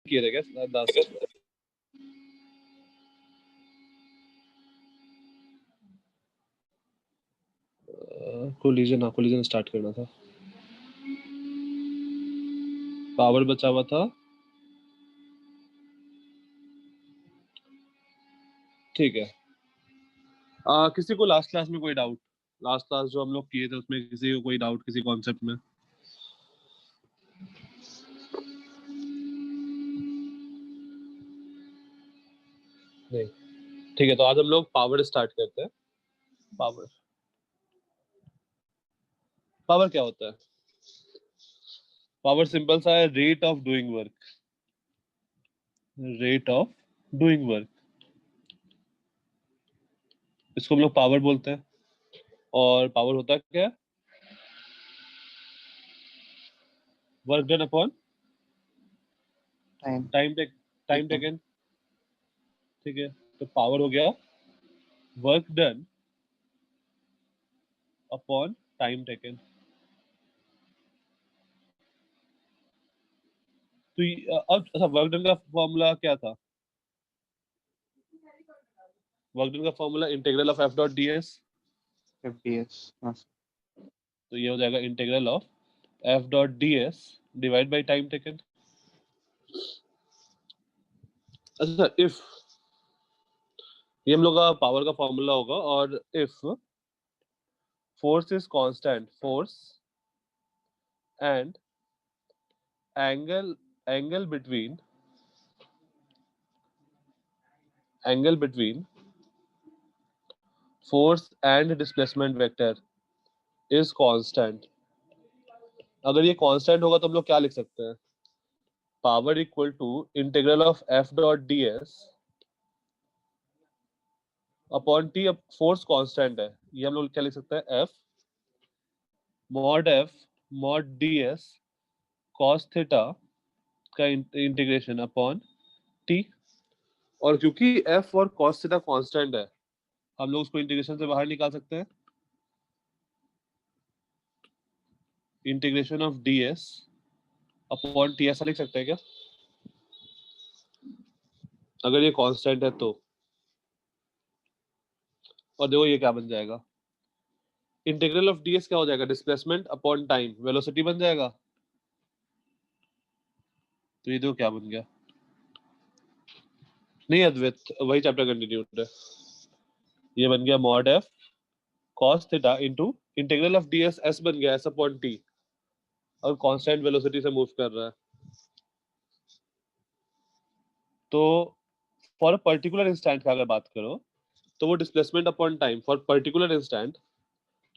किए थे क्या 10? कोलिजन स्टार्ट करना था, पावर बचा हुआ था। ठीक है। किसी को लास्ट क्लास में कोई डाउट? लास्ट क्लास जो हम लोग किए थे उसमें किसी को कोई डाउट किसी कॉन्सेप्ट में? नहीं। ठीक है, तो आज हम लोग पावर स्टार्ट करते हैं। पावर पावर क्या होता है? पावर सिंपल सा है, rate of doing work. Rate of doing work, इसको हम लोग पावर बोलते हैं। और पावर होता क्या है? Work done upon time taken. ठीक है, तो पावर हो गया work done upon time taken. तो अब अच्छा, वर्क डन का फॉर्मूला क्या था? वर्क डन का formula integral of F dot D S. तो ये हो जाएगा integral of F dot D S divide by time taken. अच्छा, इफ ये हम लोग का पावर का फॉर्मूला होगा, और if force is constant, force and angle between force and displacement vector is constant. अगर ये कांस्टेंट होगा तो हम लोग क्या लिख सकते हैं? Power equal to integral of F dot D S upon T. अब फोर्स कांस्टेंट है, ये हम लोग क्या लिख सकते हैं? F mod D S cos theta का इंटीग्रेशन अपॉन टी। और क्योंकि एफ और कॉस थीटा कांस्टेंट है, हम लोग उसको इंटीग्रेशन से बाहर निकाल सकते हैं। Integration of D S upon T, ऐसा लिख सकते हैं क्या? अगर ये कांस्टेंट है तो। और देखो ये क्या बन जाएगा, इंटीग्रल ऑफ डी एस क्या हो जाएगा? डिस्प्लेसमेंट अपॉन टाइम, वेलोसिटी बन जाएगा। तो ये देखो क्या बन गया। नहीं अद्वैत, वही चैप्टर कंटिन्यूड है। ये बन गया mod F cos theta into integral of D S, S बन गया एस अपॉन टी, और कांस्टेंट वेलोसिटी से मूव कर रहा है। तो फॉर अ पर्टिकुलर इंस्टेंट का अगर बात करो तो वो displacement upon time for particular instant,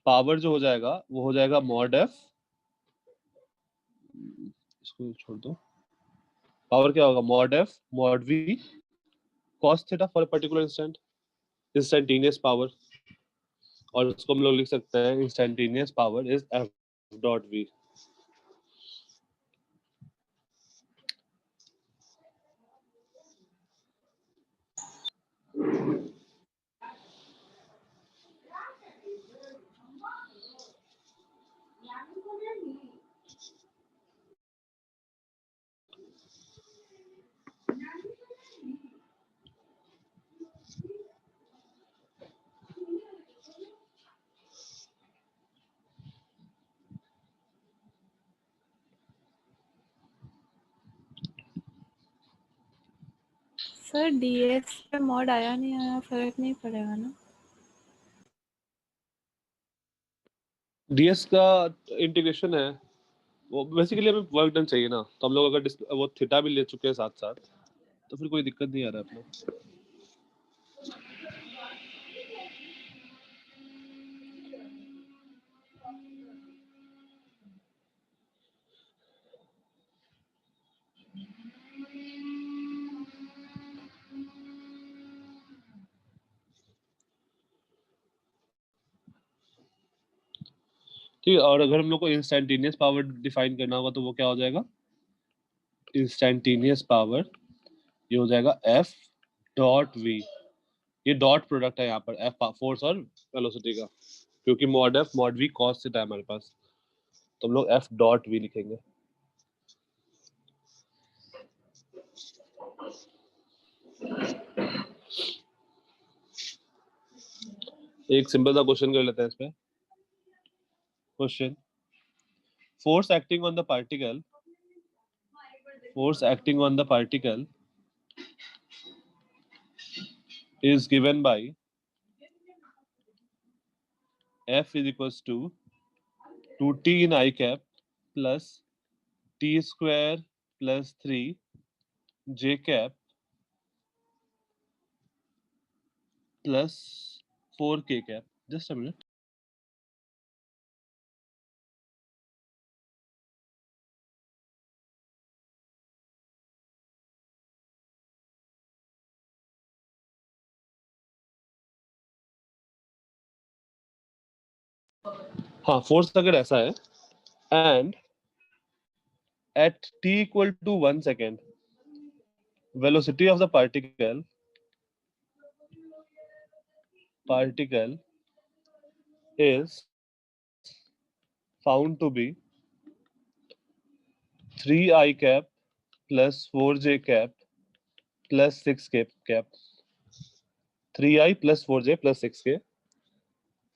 power जो हो जाएगा वो हो जाएगा मॉड एफ, इसको छोड़ दो, पावर क्या होगा? Mod F mod V cos theta for a particular instant, instantaneous power. और उसको हम लोग लिख सकते हैं instantaneous power is F dot V. Sir DS पे मॉड आया नहीं आया फर्क नहीं पड़ेगा ना? डीएस का इंटीग्रेशन है वो, बेसिकली हमें वर्क डन चाहिए ना, तो हम लोग अगर वो थीटा भी ले चुके हैं साथ साथ तो फिर कोई दिक्कत नहीं आ रहा है अपना। ठीक है, और अगर हम लोग को इंस्टेंटेनियस पावर डिफाइन करना होगा तो वो क्या हो जाएगा? इंस्टेंटेनियस पावर ये हो जाएगा एफ डॉट वी। ये डॉट प्रोडक्ट है यहाँ पर, एफ फोर्स और वेलोसिटी का, क्योंकि mod F mod V cos theta है हमारे पास, तो हम लोग एफ डॉट वी लिखेंगे। एक सिंपल सा क्वेश्चन कर लेते हैं इस पे। Question, force acting on the particle is given by F is equals to 2t in I cap plus t square plus 3 j cap plus 4 k cap. Just a minute. हाँ, force अगर ऐसा है and at t equal to 1 second velocity of the particle is found to be 3i cap plus 4j cap plus 6k cap. 3i plus 4j plus 6k.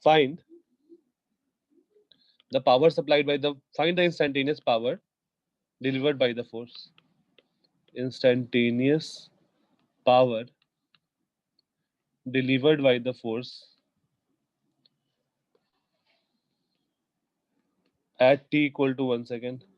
Find the power supplied by the find the instantaneous power delivered by the force. Instantaneous power delivered by the force at t equal to 1 second.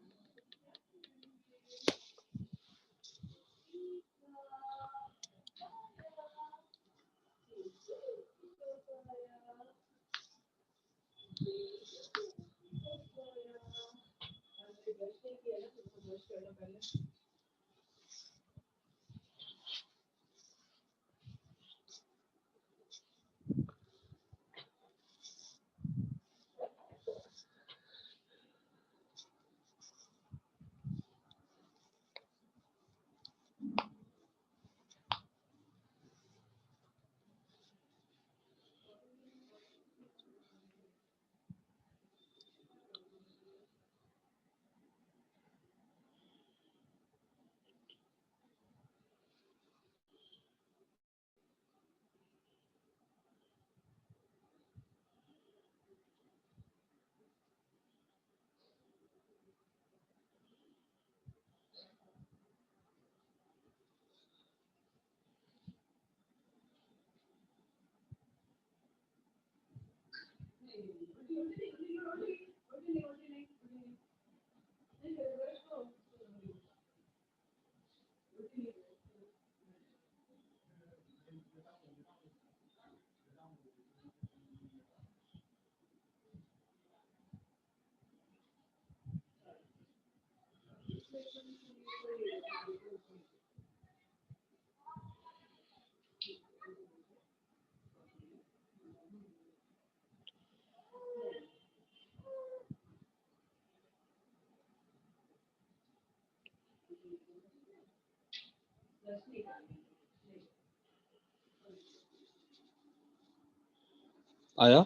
आया?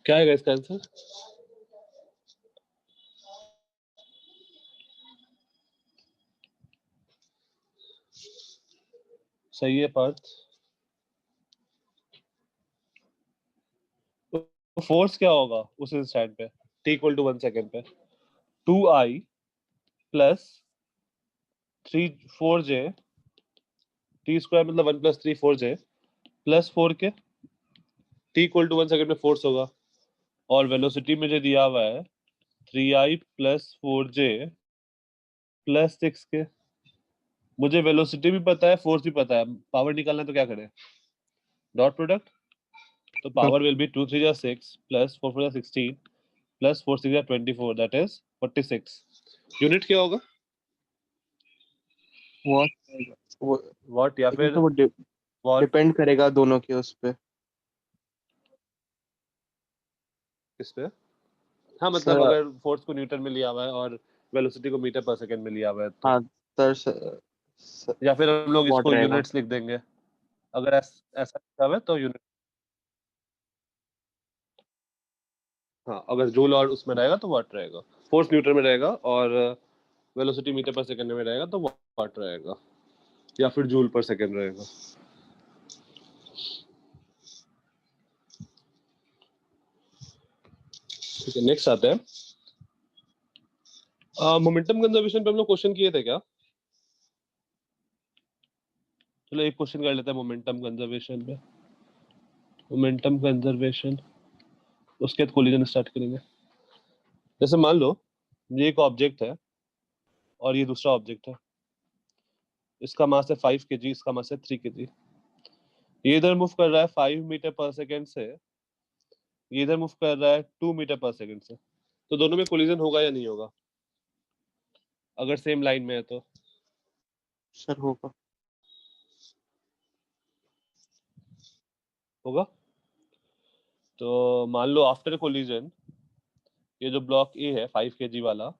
क्या है इसका answer? सही है पार्थ। तो force क्या होगा उस इंस्टेंट पे t इक्वल टू 1 सेकेंड पे? 2i plus 4j t square मतलब 1 plus 4j plus 4k t equal to 1 second में फोर्स होगा और वेलोसिटी में जो दिया हुआ है 3i plus 4j plus 6k। मुझे वेलोसिटी भी पता है, फोर्स भी पता है, पावर निकालना है तो क्या करें? Dot product. तो पावर विल बी 2 3 जा 6 प्लस 4 4 जा 16 प्लस 4 6 जा 24 दैट इज 46। यूनिट क्या होगा? वॉट या फिर तो वो वॉट डिपेंड करेगा दोनों के उस पे। किस पे? हाँ मतलब सर अगर फोर्स को न्यूटन में लिया हुआ है और वेलोसिटी को मीटर पर सेकंड में लिया हुआ है तो हाँ सर या फिर हम लोग वॉट इसको रहेगा। यूनिट्स लिख देंगे। अगर ऐसा लिखा हुआ है तो यूनिट, हाँ अगर जूल और उसमें रहेगा तो वाट रहेगा, फोर्स न्यूटन में रहेगा और वेलोसिटी मीटर पर सेकंड में रहेगा तो वाट रहेगा। या फिर जूल पर सेकेंड रहेगा। ठीक है, नेक्स्ट आते हैं मोमेंटम कंजर्वेशन पे हम लोग क्वेश्चन किए थे क्या? चलो एक क्वेश्चन कर लेते हैं मोमेंटम कंजर्वेशन पे। मोमेंटम कंजर्वेशन, उसके बाद कोलिजन स्टार्ट करेंगे। जैसे मान लो ये एक ऑब्जेक्ट है और ये दूसरा ऑब्जेक्ट है, इसका मास है 5 kg, इसका मास है 3 kg। ये इधर मूव कर रहा है 5 मीटर पर सेकेंड से, ये इधर मूव कर रहा है 2 मीटर पर सेकेंड से, तो दोनों में कोलिजन होगा या नहीं होगा अगर सेम लाइन में है तो? सर होगा। होगा। तो मान लो आफ्टर कोलिजन ये जो ब्लॉक ए है 5 kg वाला,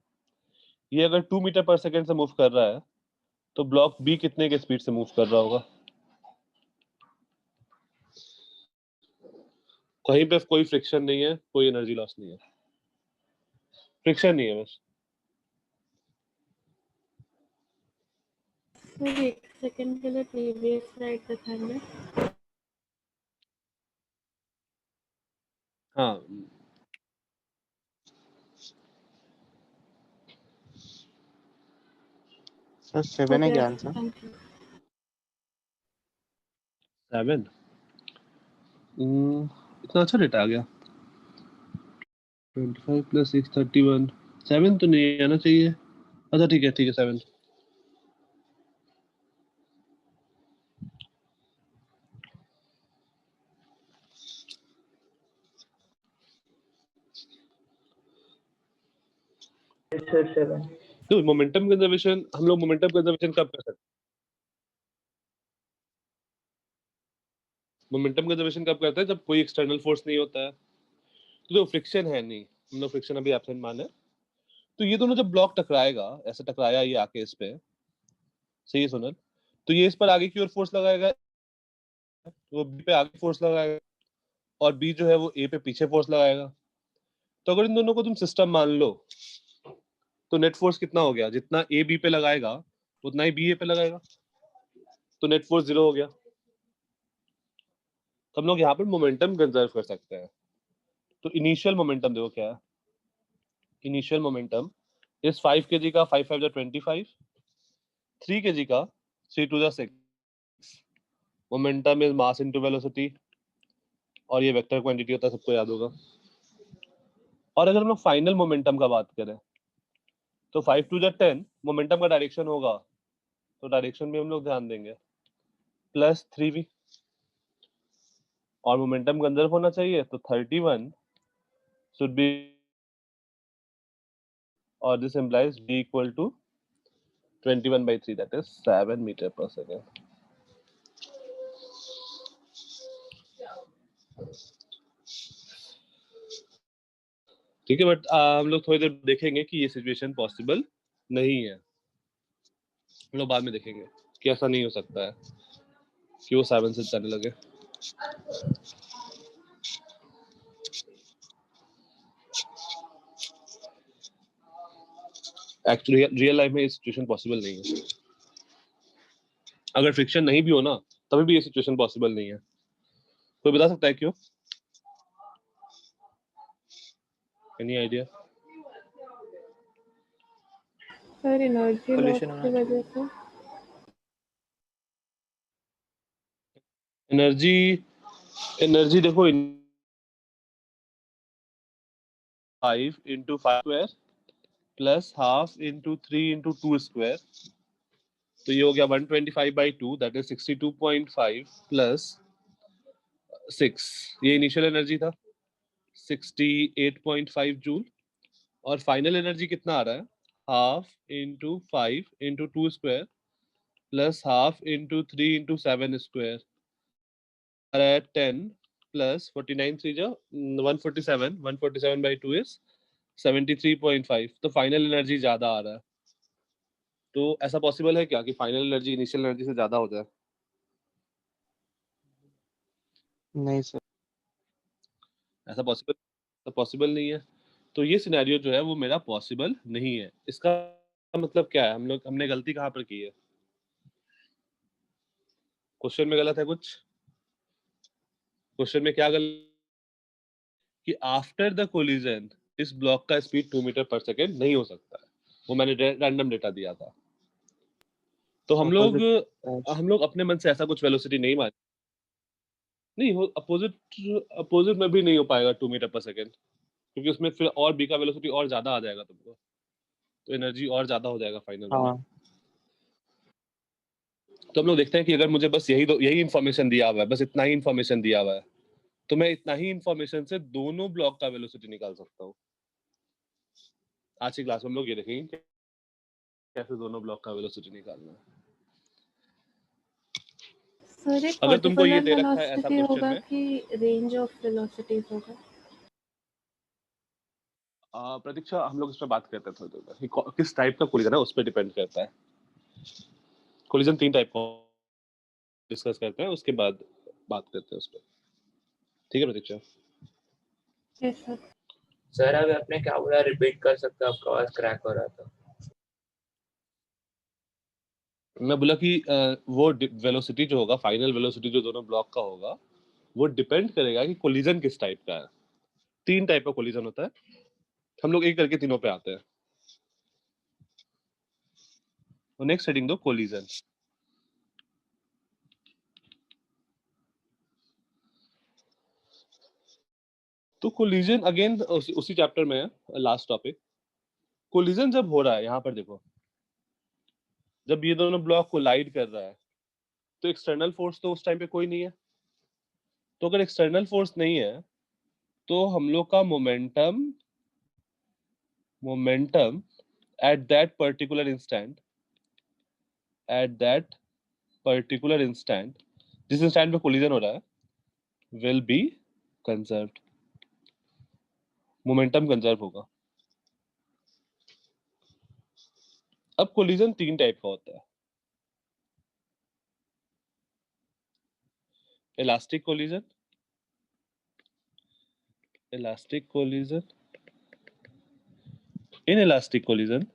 ये अगर 2 मीटर पर सेकेंड से मूव कर रहा है तो ब्लॉक बी कितने के स्पीड से मूव कर रहा होगा? कहीं पे कोई फ्रिक्शन नहीं है, कोई एनर्जी लॉस नहीं है, फ्रिक्शन नहीं है बस। सर एक सेकंड के लिए प्रीवियस स्लाइड दिखाएंगे। हाँ, सर 7 है क्या आंसर? Thank you. 7 इतना अच्छा डेटा आ गया। 25 प्लस 6 31, 7 तो नहीं आना चाहिए। अच्छा ठीक है, ठीक है 7। तो मोमेंटम कंजर्वेशन, हम लोग मोमेंटम कंजर्वेशन कब कर सकते हैं? मोमेंटम कंजर्वेशन कब करते हैं? जब कोई एक्सटर्नल फोर्स नहीं होता है, तो फ्रिक्शन है नहीं, हम लोग फ्रिक्शन अभी एब्सेंट माने। तो ये दोनों जब ब्लॉक टकराएगा, ऐसे टकराया ये आके इस पे, सही है सुनल, तो ये इस पर आगे की ओर फोर्स लगाएगा, वो बी पे आगे फोर्स लगाएगा, और बी जो है वो ए पे पीछे फोर्स लगाएगा। तो अगर इन दोनों को तुम सिस्टम मान लो तो नेट फोर्स कितना हो गया? जितना ए बी पे लगाएगा उतना ही बी ए पे लगाएगा, तो नेट फोर्स 0 हो गया। तो हम लोग यहाँ पर मोमेंटम कंजर्व कर सकते हैं। तो इनिशियल मोमेंटम देखो क्या है। इनिशियल मोमेंटम इस 5 kg का 5 5 25, 3 kg का 3 2 6। Momentum is mass into velocity, और ये वेक्टर क्वांटिटी होता है, सबको याद होगा। और अगर हम लोग फाइनल मोमेंटम का बात करें तो 5 2 10 मोमेंटम का डायरेक्शन होगा, तो डायरेक्शन भी हम लोग ध्यान देंगे, प्लस 3v। और मोमेंटम कंजर्व होना चाहिए, तो 31 शुड बी, और this implies v equal to 21/3, that is 7 metre per second. ठीक है, बट हम लोग थोड़ी देर देखेंगे कि ये सिचुएशन पॉसिबल नहीं है। हम लोग बाद में देखेंगे कि ऐसा नहीं हो सकता है कि वो 7 से चलने लगे। एक्चुअली रियल लाइफ में ये सिचुएशन पॉसिबल नहीं है। अगर फ्रिक्शन नहीं भी हो ना, तभी भी ये सिचुएशन पॉसिबल नहीं है। कोई बता सकता है क्यों? Any idea? Sir energy loss Solution की होना वजह चाहिए। से। एनर्जी, एनर्जी देखो 5 into 5 square plus half into 3 into 2 square, तो ये हो गया 125/2, दैट इज 62.5 प्लस 6। ये इनिशियल एनर्जी था 68.5 जूल। और फाइनल एनर्जी कितना आ रहा है? Half into 5 into 2 square plus half into 3 into 7 square, आ रहा है 10 प्लस 49 3 जो 147, 147/2 इज 73.5। तो फाइनल एनर्जी ज्यादा आ रहा है। तो ऐसा पॉसिबल है क्या कि फाइनल एनर्जी इनिशियल एनर्जी से ज्यादा हो जाए? नहीं सर। ऐसा पॉसिबल, तो पॉसिबल नहीं है। तो ये सिनेरियो जो है वो मेरा पॉसिबल नहीं है। इसका मतलब क्या है? हम लोग, हमने गलती कहाँ पर की है? क्वेश्चन में गलत है कुछ? क्वेश्चन में क्या गलत कि आफ्टर द कोलिजन इस ब्लॉक का स्पीड 2 मीटर पर सेकेंड नहीं हो सकता है। वो मैंने रैंडम डेटा दिया था। तो हम लोग अपने मन से ऐसा कुछ वेलोसिटी नहीं मान नहीं हो अपोजिट में भी नहीं हो पाएगा 2 मीटर पर सेकेंड, क्योंकि उसमें फिर और बी का वेलोसिटी और ज्यादा आ जाएगा तुमको, तो एनर्जी और ज्यादा हो जाएगा फाइनल में। हाँ तो हम लोग देखते हैं कि अगर मुझे बस यही इन्फॉर्मेशन दिया हुआ है, बस इतना ही इन्फॉर्मेशन दिया हुआ है, तो मैं इतना ही इन्फॉर्मेशन से दोनों ब्लॉक का वेलोसिटी निकाल सकता हूँ। आज की क्लास में हम लोग ये देखेंगे कि कैसे दोनों ब्लॉक का वेलोसिटी निकालना है। सर एक अगर तुमको ये पर्टिकुलर दे रखा है ऐसा वेलोसिटी क्वेश्चन होगा में, कि रेंज ऑफ वेलोसिटीज होगा? प्रतीक्षा हम लोग इस पर बात करते हैं थोड़ी देर में कि किस टाइप का कोलिजन है, उस पर डिपेंड करता है। कोलिजन 3 टाइप का डिस्कस करते हैं, उसके बाद बात करते हैं उस पर। ठीक है प्रतीक्षा? Yes sir. सर अभी आपने क्या बोला, रिपीट कर सकते हो? आपका आवाज क्रैक हो रहा था। मैं बोला कि वो वेलोसिटी जो होगा, फाइनल वेलोसिटी जो दोनों ब्लॉक का होगा, वो डिपेंड करेगा कि कोलिजन किस टाइप का है। 3 टाइप का कोलिजन होता है, हम लोग एक करके तीनों पे आते हैं। तो नेक्स्ट हेडिंग दो, कोलिजन। तो कोलिजन अगेन उसी चैप्टर में है, लास्ट टॉपिक। कोलिजन जब हो रहा है, यहाँ पर देखो, जब ये दोनों ब्लॉक कोलाइड कर रहा है, तो एक्सटर्नल फोर्स तो उस टाइम पे कोई नहीं है। तो अगर एक्सटर्नल फोर्स नहीं है, तो हम लोग का momentum at that particular instant जिस इंस्टेंट पे कोलिजन हो रहा है, will be conserved. Momentum conserve होगा। अब कोलिजन 3 टाइप का होता है। इलास्टिक कोलिजन, इनइलास्टिक कोलिजन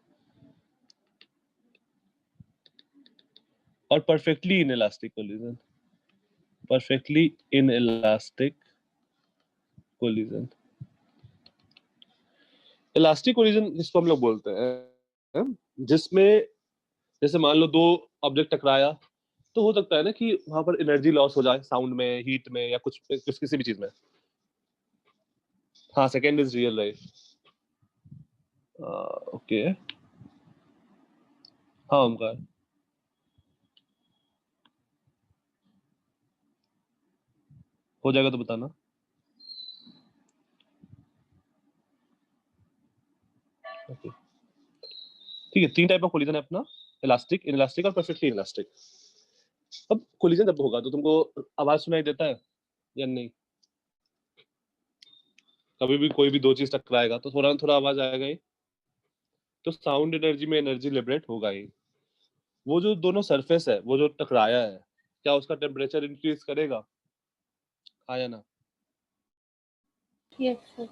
और perfectly inelastic collision. Elastic collision जिसको हम लोग बोलते हैं, जिसमें जैसे मान लो 2 ऑब्जेक्ट टकराया, तो हो सकता है ना कि वहां पर एनर्जी लॉस हो जाए, साउंड में, हीट में, या कुछ किसी भी चीज में। हाँ, second is real life. Okay, हाँ ओमकार। हो जाएगा तो बताना। ओके, ठीक है। 3 टाइप का कोलिजन है अपना, इलास्टिक, इनइलास्टिक और परफेक्टली इनइलास्टिक। अब कोलिजन जब होगा तो तुमको आवाज सुनाई देता है या नहीं? कभी भी कोई भी 2 चीज टकराएगा तो थोड़ा थोड़ा आवाज आएगा ही। तो साउंड एनर्जी में एनर्जी लिबरेट होगा ही। वो जो दोनों सरफेस है, वो जो टकराया है, क्या उसका टेम्परेचर इंक्रीज करेगा? हाँ या ना? Yes sir.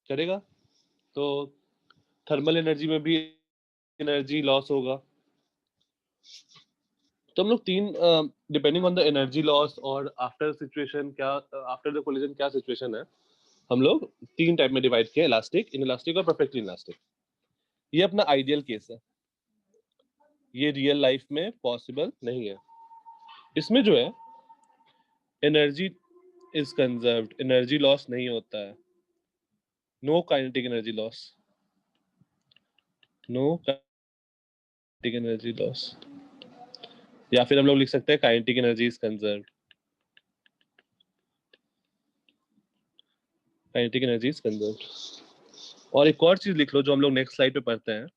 करेगा। तो थर्मल एनर्जी में भी एनर्जी लॉस होगा। तो हम लोग 3 depending on the energy loss और आफ्टर सिचुएशन क्या, आफ्टर द कोलिजन क्या सिचुएशन है, हम लोग 3 टाइप में डिवाइड किया, इलास्टिक, इनइलास्टिक और परफेक्टली इलास्टिक। ये अपना आइडियल केस है, ये रियल लाइफ में पॉसिबल नहीं है। इसमें जो है energy is conserved, energy loss नहीं होता है, नो काइनेटिक एनर्जी लॉस, या फिर हम लोग लिख सकते हैं kinetic energy is conserved, kinetic energy is conserved. और एक और चीज लिख लो जो हम लोग नेक्स्ट स्लाइड पे पढ़ते हैं,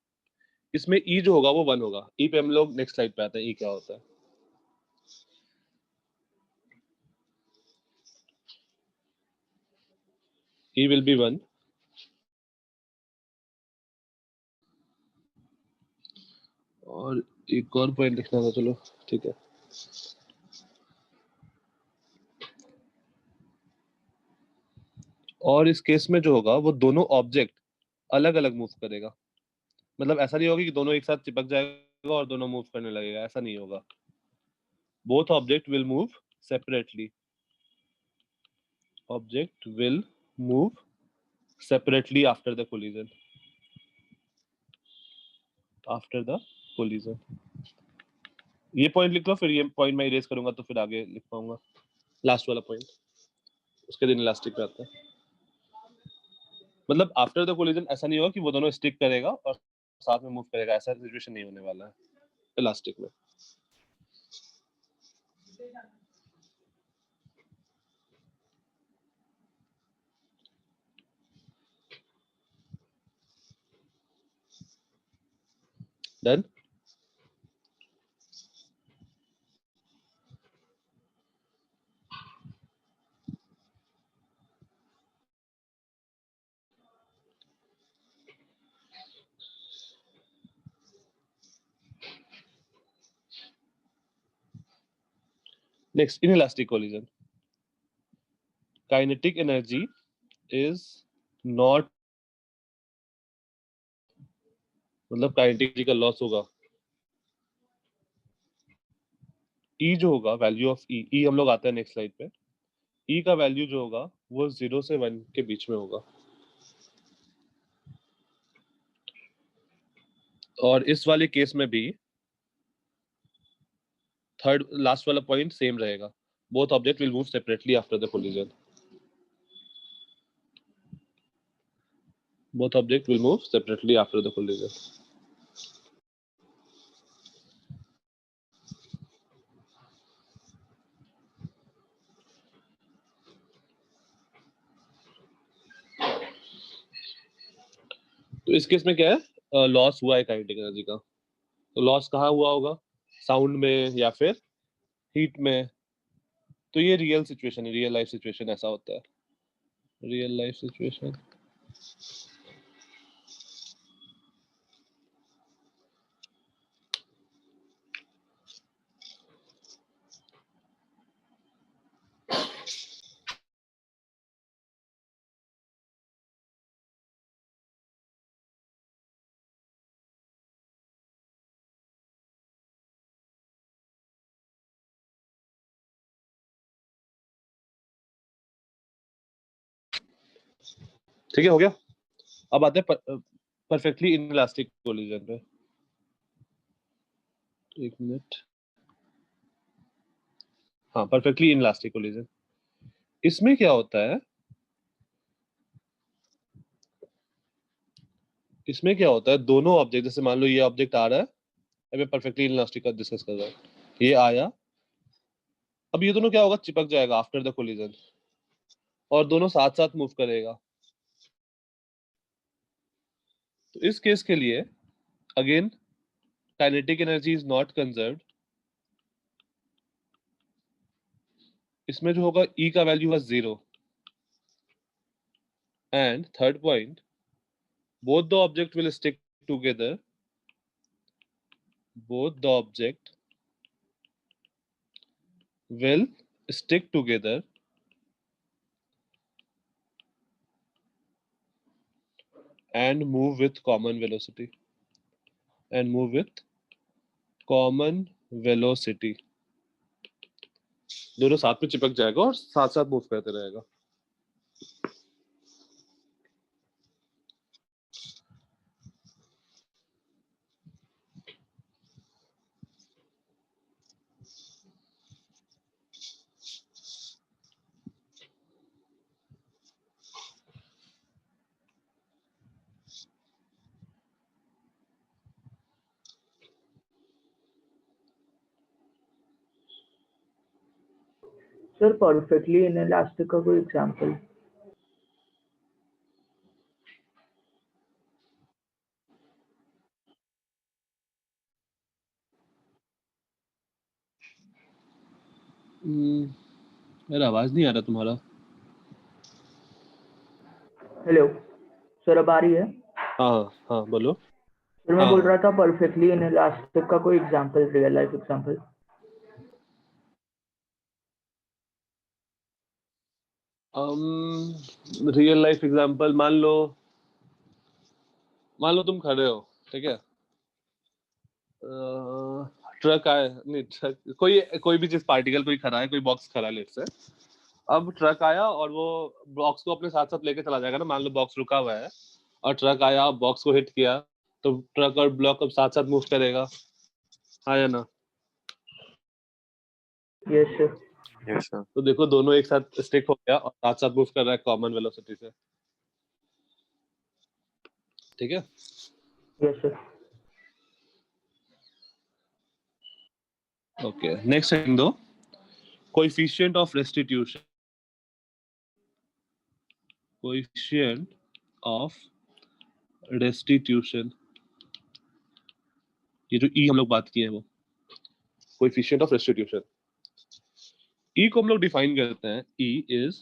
इसमें ई जो होगा वो 1 होगा। ई पे हम लोग नेक्स्ट स्लाइड पे आते हैं, ई क्या होता है। ई विल बी 1। और एक और पॉइंट लिखना था, चलो ठीक है। और इस केस में जो होगा वो दोनों ऑब्जेक्ट अलग अलग मूव करेगा। मतलब ऐसा नहीं होगा कि दोनों एक साथ चिपक जाएगा और दोनों मूव करने लगेगा, ऐसा नहीं होगा। both object will move separately. Object will move separately after the collision. After the collision. ये पॉइंट लिख लो, फिर ये पॉइंट मैं इरेज करूंगा तो फिर आगे लिख पाऊंगा लास्ट वाला पॉइंट, उसके दिन इलास्टिक पे आता है। मतलब आफ्टर द कोलिजन ऐसा नहीं होगा कि वो दोनों स्टिक करेगा और साथ में मूव करेगा, ऐसा सिचुएशन नहीं होने वाला है इलास्टिक में। Done. Next, inelastic collision. Kinetic energy is not, मतलब काइनेटिक एनर्जी का लॉस होगा। E जो होगा, वैल्यू ऑफ E हम लोग आते हैं नेक्स्ट स्लाइड पे। E का वैल्यू जो होगा वो 0 से 1 के बीच में होगा। और इस वाले केस में भी थर्ड लास्ट वाला पॉइंट सेम रहेगा। Both object will move separately after the collision. Both object will move separately after the collision. तो इस केस में क्या है, लॉस हुआ है काइनेटिक एनर्जी का। तो लॉस कहाँ हुआ होगा, साउंड में या फिर हीट में। तो ये रियल सिचुएशन है, रियल लाइफ सिचुएशन ऐसा होता है, रियल लाइफ सिचुएशन। ठीक है, हो गया। अब आते हैं परफेक्टली इनइलास्टिक कोलिजन पे। एक मिनट। हाँ, परफेक्टली इनइलास्टिक कोलिजन। इसमें क्या होता है, इसमें क्या होता है, दोनों ऑब्जेक्ट, जैसे मान लो ये ऑब्जेक्ट आ रहा है, अभी परफेक्टली इनइलास्टिक का डिस्कस कर रहा है, ये आया, अब ये दोनों क्या होगा, चिपक जाएगा आफ्टर द कोलिजन और दोनों साथ साथ मूव करेगा। तो इस केस के लिए again kinetic energy is not conserved. इसमें जो होगा E का वैल्यू है 0 and third point, both the object will stick together, both the object will stick together and move with common velocity, and move with common velocity। दोनों साथ में चिपक जाएगा और साथ साथ मूव करते रहेगा। सर परफेक्टली इनइलास्टिक का कोई एग्जांपल? मेरा आवाज नहीं आ रहा तुम्हारा। हेलो सर, अब आ रही है? हाँ हाँ बोलो। सर मैं हाँ बोल रहा था परफेक्टली इनइलास्टिक का कोई example, real life example. Real life example, मान लो तुम खड़े हो, ठीक है, ट्रक आया नहीं, ट्रक कोई भी चीज पार्टिकल कोई खड़ा है, कोई बॉक्स खड़ा है लेट से। अब ट्रक आया और वो बॉक्स को अपने साथ साथ लेके चला जाएगा ना। मान लो बॉक्स रुका हुआ है और ट्रक आया, बॉक्स को हिट किया, तो ट्रक और ब्लॉक अब साथ साथ मूव करेगा, हाँ या ना? Yes sir. Yes sir. तो देखो दोनों एक साथ स्टिक हो गया और साथ साथ मूव कर रहा है कॉमन वेलोसिटी से, ठीक है? Yes sir. Okay, next heading दो, coefficient of restitution. Coefficient of restitution, ये जो ई हम लोग बात किए हैं वो कोएफिशिएंट ऑफ रेस्टिट्यूशन। ई को हम लोग डिफाइन करते हैं, E is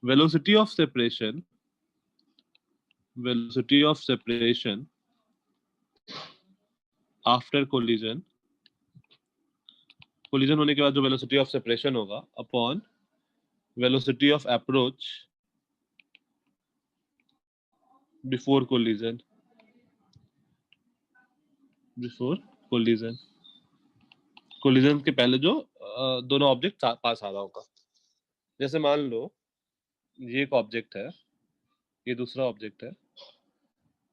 velocity of separation, velocity of separation after collision, collision होने के बाद जो वेलोसिटी ऑफ सेपरेशन होगा, upon velocity of approach before collision, before collision, collision के पहले जो दोनों ऑब्जेक्ट पास आ रहा होगा। जैसे मान लो ये एक ऑब्जेक्ट है, ये दूसरा ऑब्जेक्ट है,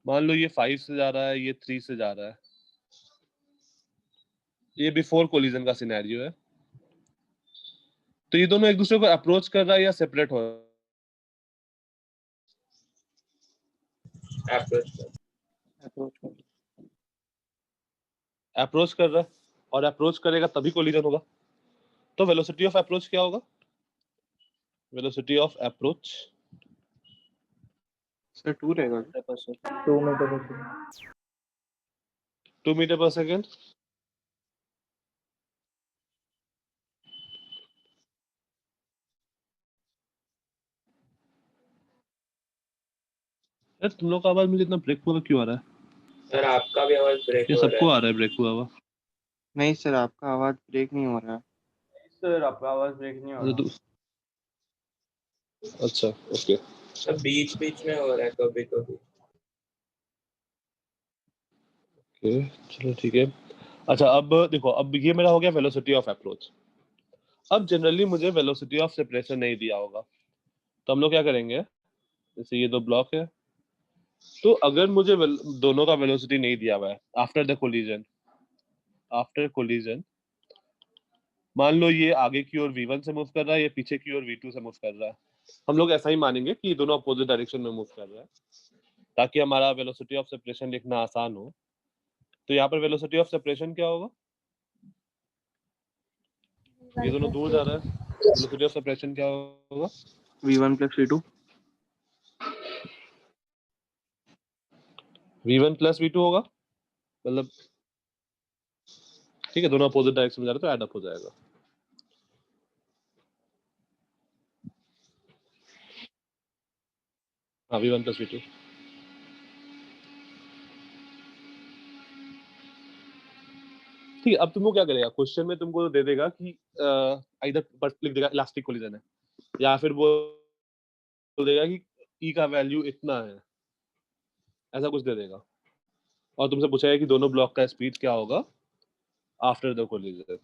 मान लो ये 5 से जा रहा है, ये 3 से जा रहा है, ये बिफोर कोलिजन का सिनेरियो है। तो ये दोनों एक दूसरे को अप्रोच कर रहा है या सेपरेट हो रहा है? अप्रोच कर रहा है, और अप्रोच करेगा तभी कोलिजन होगा। तो वेलोसिटी ऑफ अप्रोच क्या होगा? वेलोसिटी ऑफ अप्रोच सर 2 रहेगा। 2 मीटर पर सेकंड। 2 metre per second. यार तुम लोग का आवाज मुझे इतना ब्रेक हुआ क्यों आ रहा है? सर आपका भी आवाज ब्रेक ये हो सबको रहा आ रहा है ब्रेक हुआ हुआ। नहीं सर, आपका आवाज ब्रेक नहीं हो रहा है। सर आपका आवाज ब्रेक नहीं हो रहा। अच्छा ओके, है। सर बीच बीच में हो रहा है कभी कभी। ओके चलो ठीक है। अच्छा अब देखो, अब ये मेरा हो गया वेलोसिटी ऑफ अप्रोच। अब जनरली मुझे वेलोसिटी ऑफ सेपरेशन नहीं दिया होगा, तो हम लोग क्या करेंगे, जैसे ये दो ब्लॉक है, तो अगर मुझे दोनों का वेलोसिटी नहीं दिया हुआ है after the collision, after collision मान लो ये आगे की ओर v1 से मूव कर रहा है, ये पीछे की ओर v2 से मूव कर रहा है, हम लोग ऐसा ही मानेंगे कि ये दोनों अपोजिट डायरेक्शन में मूव कर रहा है, ताकि हमारा वेलोसिटी ऑफ सेपरेशन लिखना आसान हो। तो यहाँ पर वेलोसिटी ऑफ सेपरेशन क्या होगा? ये दोनों दूर जा रहा है, वेलोसिटी ऑफ सेपरेशन क्या होगा? v1 + v2। v1 + v2 होगा, मतलब ठीक है, दोनों अपोजिट डायरेक्शन में जा रहे हैं तो ऐड अप हो जाएगा। हाँ v1 + v2। ठीक है, अब तुमको क्या करेगा, क्वेश्चन में तुमको दे देगा कि इधर पर लिख देगा इलास्टिक कोलिजन है, या फिर बोल देगा कि ई का वैल्यू इतना है, ऐसा कुछ दे देगा, और तुमसे पूछेगा कि दोनों ब्लॉक का स्पीड क्या होगा आफ्टर द कोलिजन।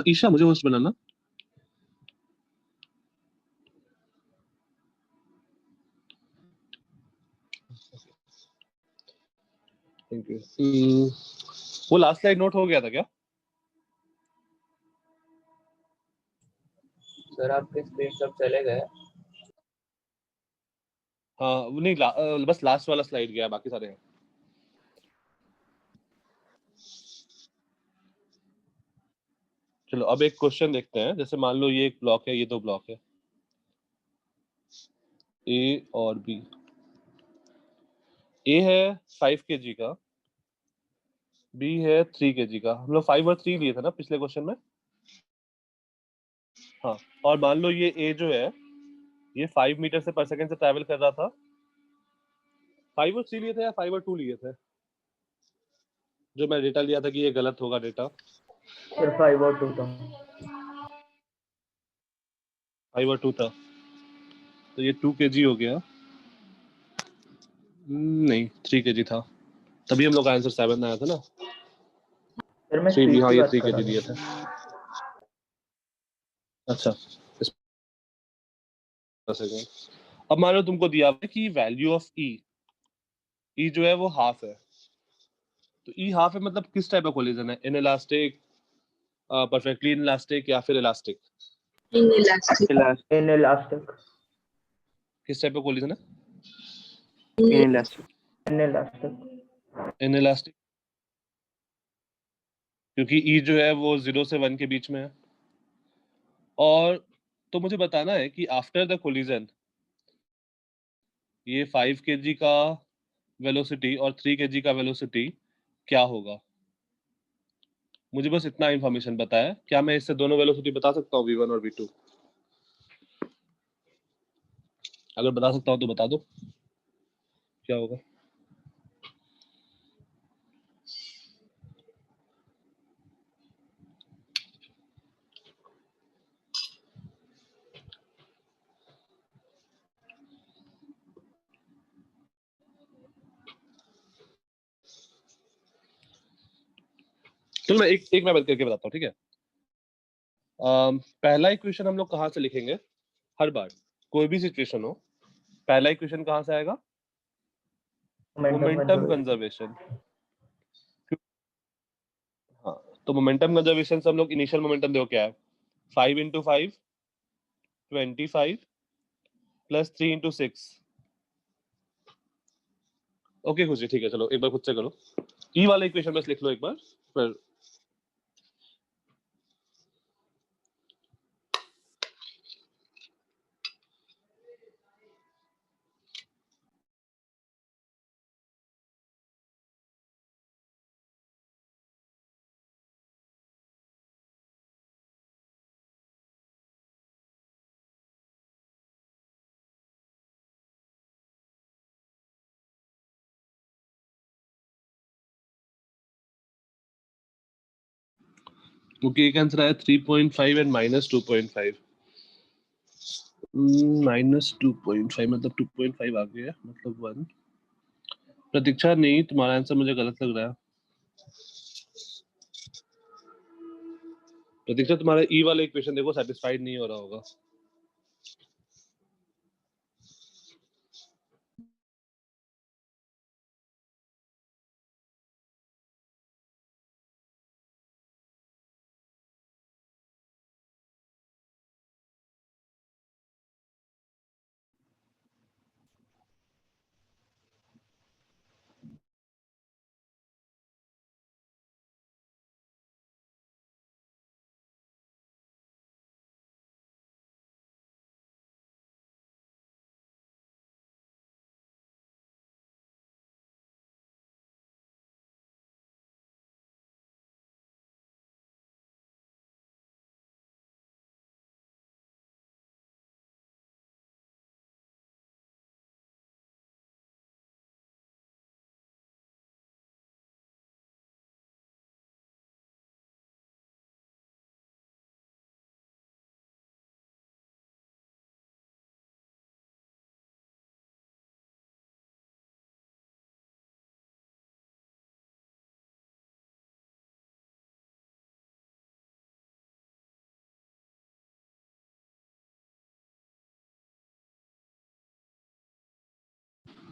ईशा मुझे होस्ट बनाना। Thank you. वो लास्ट स्लाइड नोट हो गया था क्या? सर आपके स्क्रीन सब चले गए। हाँ वो नहीं बस लास्ट वाला स्लाइड गया, बाकी सारे हैं। चलो अब एक क्वेश्चन देखते हैं। जैसे मान लो ये एक ब्लॉक है, ये दो ब्लॉक है, ए और बी। ए है 5 kg का, बी है 3 kg का। हम लोग 5 और 3 लिए थे ना पिछले क्वेश्चन में। हाँ, और मान लो ये ए जो है ये 5 मीटर से पर सेकंड से ट्रैवल कर रहा था। 5 और 3 लिए थे या 5 और 2 लिए थे? जो मैं डेटा लिया था कि ये गलत होगा डेटा। सर 5 और 2 था। 5 और 2 था, तो ये 2 kg हो गया। नहीं 3 kg था, तभी हम लोग का आंसर 7 आया था ना। सर मैं 3 भी, स्पीड हाँ की ये बात 3 कर kg रहा लिए था। थे। अच्छा सेकंड। अब मान लो तुमको दिया हुआ है कि वैल्यू ऑफ ई, ई जो है वो हाफ है। तो ई हाफ है मतलब किस टाइप का कोलिजन है? इनइलास्टिक, परफेक्टली इनइलास्टिक या फिर इलास्टिक? इलास्टिक। इनइलास्टिक। किस टाइप का कोलिजन है? इलास्टिक। इनइलास्टिक। इनइलास्टिक, क्योंकि ई जो है वो 0 से 1 के बीच में है। और तो मुझे बताना है कि आफ्टर द कोलिजन ये 5 kg का वेलोसिटी और 3 kg का वेलोसिटी क्या होगा। मुझे बस इतना इन्फॉर्मेशन पता है। क्या मैं इससे दोनों वेलोसिटी बता सकता हूँ, v1 और v2? अगर बता सकता हूँ तो बता दो क्या होगा। चलो मैं एक मैं बंद करके बताता हूँ, ठीक है। पहला इक्वेशन हम लोग कहाँ से लिखेंगे? हर बार कोई भी सिचुएशन हो, पहला इक्वेशन कहाँ से आएगा? Momentum conservation. हाँ, तो मोमेंटम कंजर्वेशन से हम लोग इनिशियल मोमेंटम देखो क्या है, 5 × 5 25 प्लस 3 × 6। ओके खुशी, ठीक है, चलो एक बार खुद से करो। ई वाला इक्वेशन बस लिख लो एक बार फिर। क्योंकि एक आंसर आया 3.5 एंड -2.5। -2.5 मतलब 2.5 आ गया, मतलब 1। प्रतीक्षा नहीं, तुम्हारा आंसर मुझे गलत लग रहा है। प्रतीक्षा तुम्हारा ई वाला इक्वेशन देखो सेटिस्फाइड नहीं हो रहा होगा।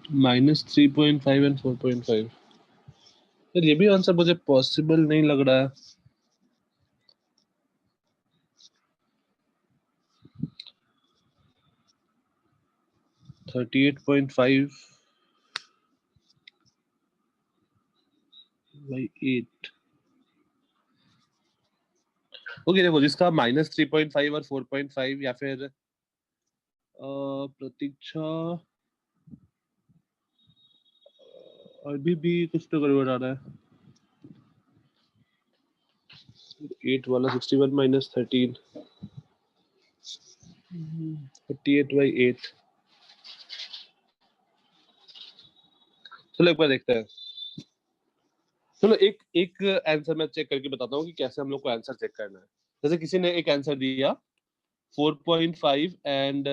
-3.5 एंड 4.5। यार ये भी आंसर मुझे पॉसिबल नहीं लग रहा है। 38.5 by 8. ओके देखो, जिसका -3.5 और 4.5 या फिर प्रतीक्षा अभी भी कुछ तो गड़बड़ आ रहा है। 8 वाला 61 minus 13 38/8। चलो एक बार देखते हैं। चलो एक एक आंसर मैं चेक करके बताता हूँ कि कैसे हम लोग को आंसर चेक करना है। जैसे किसी ने एक आंसर दिया 4.5 एंड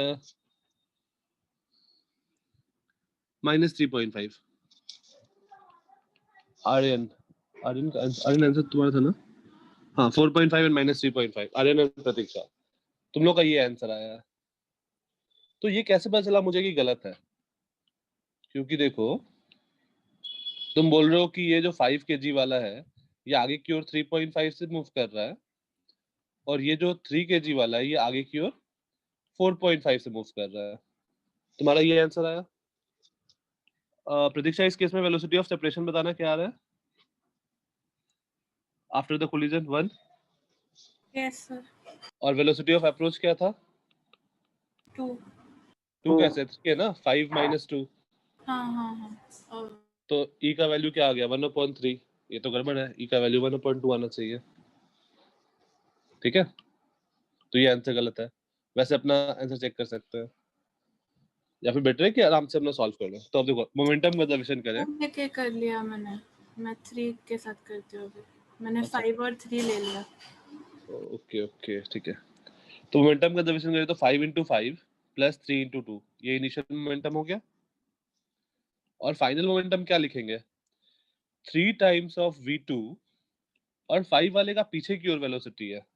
-3.5। आर्यन आर्यन आंसर तुम्हारा था ना? हाँ, 4.5 एंड -3.5। आर्यन एंड प्रतीक्षा, तुम लोग का ये आंसर आया है। तो ये कैसे पता चला मुझे कि गलत है? क्योंकि देखो, तुम बोल रहे हो कि ये जो 5 kg वाला है ये आगे की ओर 3.5 से मूव कर रहा है, और ये जो 3 kg वाला है ये आगे की ओर 4.5 से मूव कर रहा है। तुम्हारा ये आंसर आया। प्रतीक्षा, इस केस में वेलोसिटी ऑफ सेपरेशन बताना क्या आ रहा है? After the collision 1। Yes sir. और वेलोसिटी ऑफ अप्रोच क्या था? 2। 2 कैसे? 3 है ना, 5 - 2। हाँ हाँ हाँ। और तो e का वैल्यू क्या आ गया? 1/3। ये तो गड़बड़ है, e का वैल्यू 1/2 आना चाहिए। ठीक है, तो ये आंसर गलत है। वैसे अपना आंसर चेक कर सकते हैं, या फिर बेटर है कि आराम से अपना सॉल्व कर लो। तो अब देखो, मोमेंटम का डिवीजन करें। लेके कर लिया मैंने। मैं 3 के साथ करती हूँ अभी। मैंने अच्छा। 5 और 3 ले लिया। ओके ओके, ठीक है। तो मोमेंटम का डिवीजन करें तो 5 × 5 + 3 × 2, ये इनिशियल मोमेंटम हो गया। और फाइनल मोमेंटम क्या लिखेंगे? 3 टाइम्स ऑफ v2, और 5 वाले का पीछे की ओर वेलोसिटी है,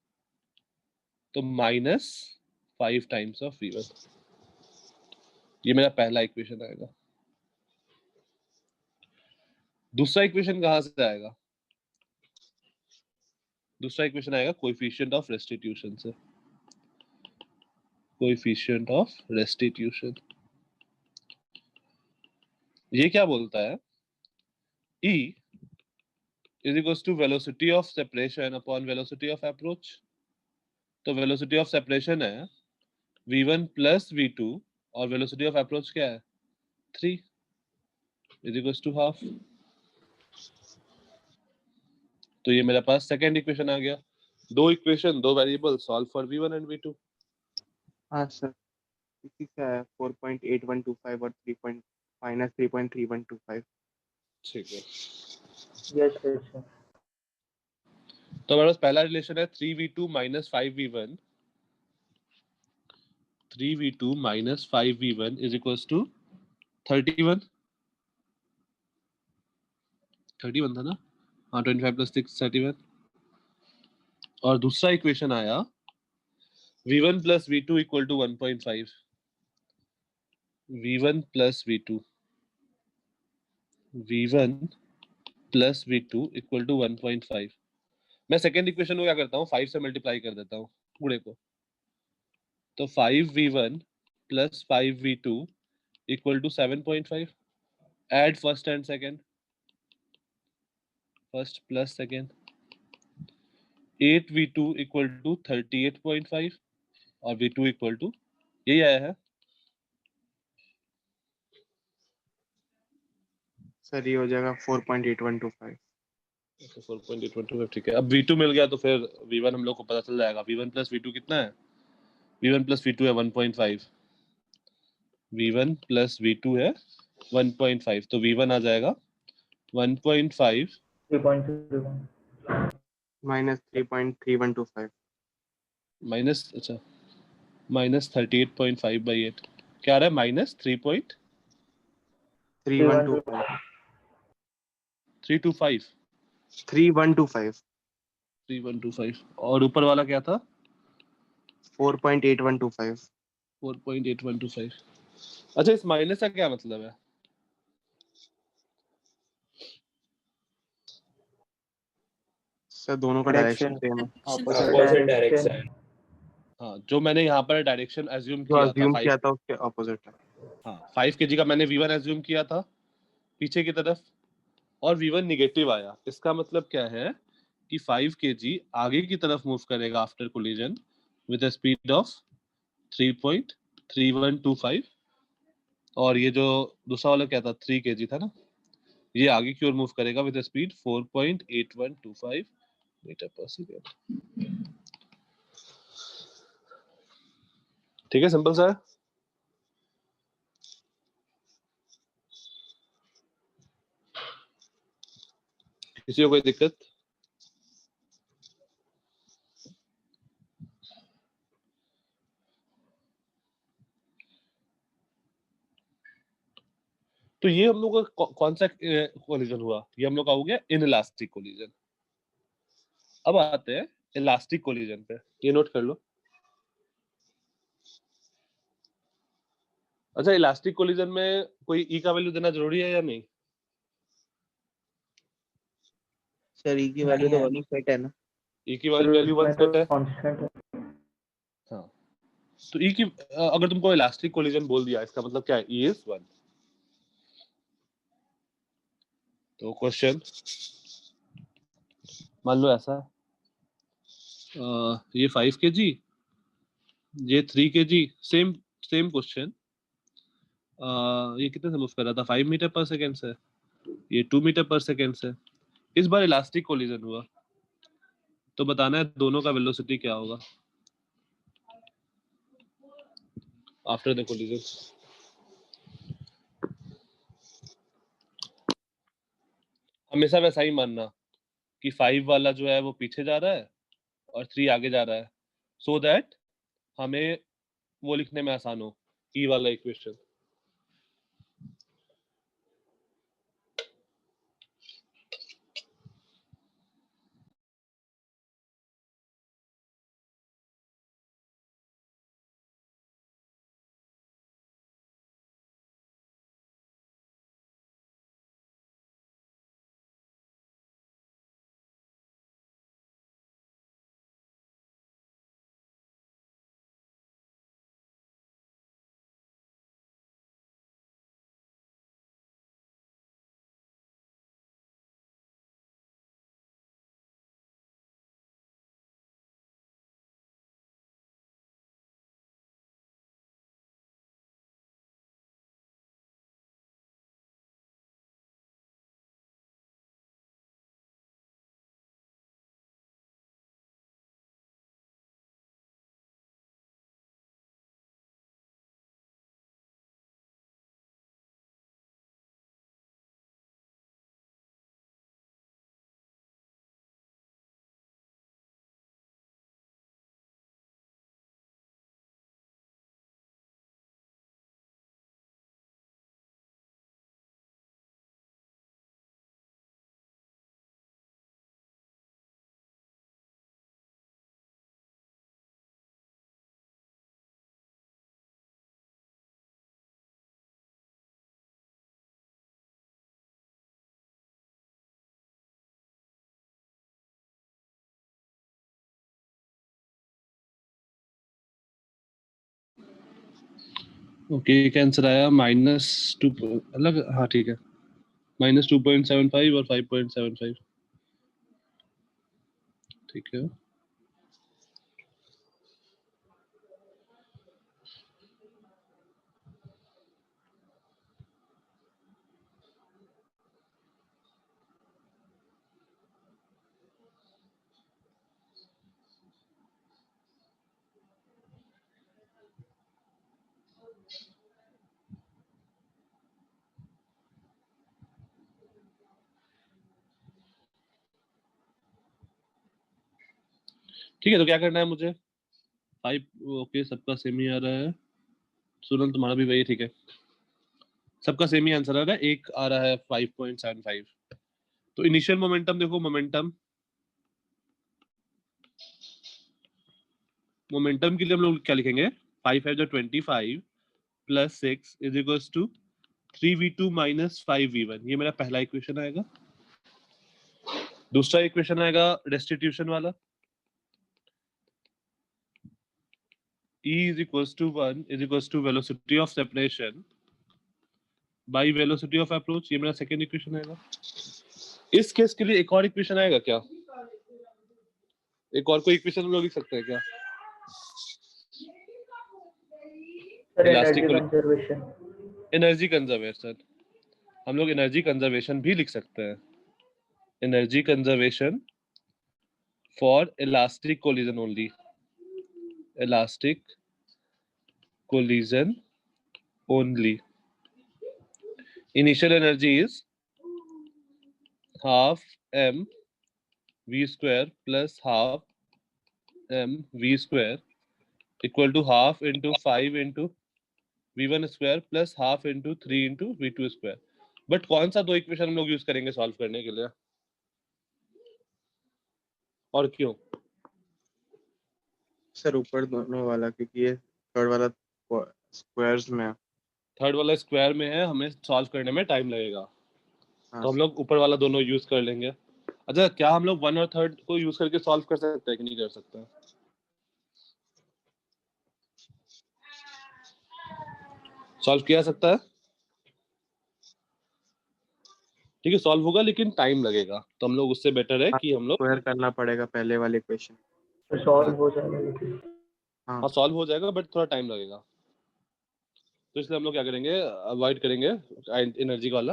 तो -5 टाइम्स ऑफ v1। ये मेरा पहला इक्वेशन आएगा। दूसरा इक्वेशन कहां से आएगा? दूसरा इक्वेशन आएगा कोएफिशिएंट ऑफ रेस्टिट्यूशन से। कोएफिशिएंट ऑफ रेस्टिट्यूशन ये क्या बोलता है? E is equals to velocity of separation upon velocity of approach। तो velocity of separation है v1 + v2, और velocity of approach क्या है? 3 is equals to half। तो ये मेरे पास सेकंड इक्वेशन आ गया। दो इक्वेशन, दो variable, solve for v1 and v2। हाँ सर, इसी का है 4.8125 और -3.3125। ठीक है, यस सर। तो हमारे पास पहला रिलेशन है 3v2 - 5v1। 3v2 - 5v1 is equals to 31। 31 था ना? हाँ, 25 + 6 31। और दूसरा इक्वेशन आया v1 + v2 = 1.5। v1 + v2 = 1.5। मैं सेकंड इक्वेशन को क्या करता हूँ, 5 से मल्टीप्लाई कर देता हूँ पूरे को। तो 5v1 + 5v2 = 7.5। Add first and second, first plus second. 8v2 = 38.5 और v2 = यही आया है। सर ये हो जाएगा 4.8125। 4.812। ठीक है, अब v2 मिल गया तो फिर v1 हम लोग को पता चल जाएगा। v1 + v2 कितना है? v1 + v2 है 1.5। v1 + v2 है 1.5, तो v1 आ जाएगा 1.5 3.31 -3.3125। माइनस, अच्छा, -38.5/8 क्या आ रहा है? -3.325। 3125 3125 3125। और ऊपर वाला क्या था? 4.8125। 4.8125। अच्छा, इस माइनस का क्या मतलब है? सर दोनों का डायरेक्शन सेम है। Opposite direction. हाँ, जो मैंने यहाँ पर डायरेक्शन अज्यूम जो किया था अज्यूम 5, किया था उसके ऑपोजिट है। हाँ 5 kg का मैंने v1 एज्यूम किया था पीछे की तरफ और v1 नेगेटिव आया, इसका मतलब क्या है कि 5 kg आगे की तरफ मूव करेगा after collision with a speed of 3.3125 और ये जो दूसरा वाला क्या था 3 kg था ना, ये आगे की ओर मूव करेगा with speed 4.8125 metre per second. ठीक है, सिंपल सा है। किसी को कोई दिक्कत? तो ये हम लोग का कौन सा कोलिजन हुआ? ये हम लोग का हो गया इनइलास्टिक कोलिजन। अब आते हैं इलास्टिक कोलिजन पे, ये नोट कर लो। अच्छा, इलास्टिक कोलिजन में कोई ई का वैल्यू देना जरूरी है या नहीं? सर ई की वैल्यू तो 1 ही सेट है ना। ई की वैल्यू 1 सेट है। कांस्टेंट है। हाँ, तो ई की अगर तुमको इलास्टिक कोलिजन बोल दिया इसका मतलब क्या है? E is 1। तो क्वेश्चन मान लो ऐसा ये 5 kg, ये 3 kg, सेम सेम क्वेश्चन। ये कितने से मूव कर रहा था? 5 मीटर पर सेकेंड से, ये 2 मीटर पर सेकेंड से। इस बार इलास्टिक कोलिजन हुआ, तो बताना है दोनों का वेलोसिटी क्या होगा आफ्टर द कोलिजन। हमेशा वैसा ही मानना कि 5 वाला जो है वो पीछे जा रहा है और 3 आगे जा रहा है, सो दैट हमें वो लिखने में आसान हो, ई वाला इक्वेशन। ओके, क्या आंसर आया? -2 अलग, हाँ ठीक है, -2.75 और 5.75। ठीक है, ठीक है। तो क्या करना है मुझे? 5, ओके, सबका सेम ही आ रहा है। सुनल तुम्हारा भी वही, ठीक है, सबका सेम ही आंसर आ रहा है। एक आ रहा है 5.75। तो इनिशियल मोमेंटम देखो, मोमेंटम के लिए हम लोग क्या लिखेंगे? 5 है जो 25 + 6 = 3v2 - 5v1। ये मेरा पहला इक्वेशन आएगा। दूसरा इक्वेशन आएगा रेस्टिट्यूशन वाला, E is equals to 1 is equals to velocity of separation by velocity of approach. ये मेरा सेकेंड इक्वेशन आएगा. इस केस के लिए एक और इक्वेशन आएगा क्या? एक और कोई इक्वेशन हम लोग लिख सकते हैं क्या? Sir Elastic energy will- conservation. Energy conservation. हम लोग एनर्जी कंजर्वेशन भी लिख सकते हैं. Energy conservation for elastic collision only. Elastic collision only. Initial energy is half m v square plus half m v square equal to half into 5 into v1 square plus half into 3 into v2 square. But कौन सा दो equation हम लोग use करेंगे solve करने के लिए और क्यों? सर ऊपर दोनों वाला, क्योंकि ये थर्ड वाला स्क्वायर्स में है. थर्ड वाला स्क्वायर में है, हमें सॉल्व करने में टाइम लगेगा. हाँ तो हम लोग ऊपर वाला दोनों यूज कर लेंगे. अच्छा, क्या हम लोग 1 और 3 को यूज करके सॉल्व कर सकते हैं कि नहीं कर सकते हैं? सॉल्व किया जा सकता है. ठीक है, सॉल्व होगा लेकिन टाइम लगेगा. तो हम लोग उससे बेटर है कि हम लोग स्क्वायर करना पड़ेगा पहले वाले इक्वेशन. तो सॉल्व हो जाएगा लेकिन. हाँ हाँ सॉल्व हो जाएगा बट थोड़ा टाइम लगेगा. तो इसलिए हम लोग क्या करेंगे, अवॉइड करेंगे एनर्जी वाला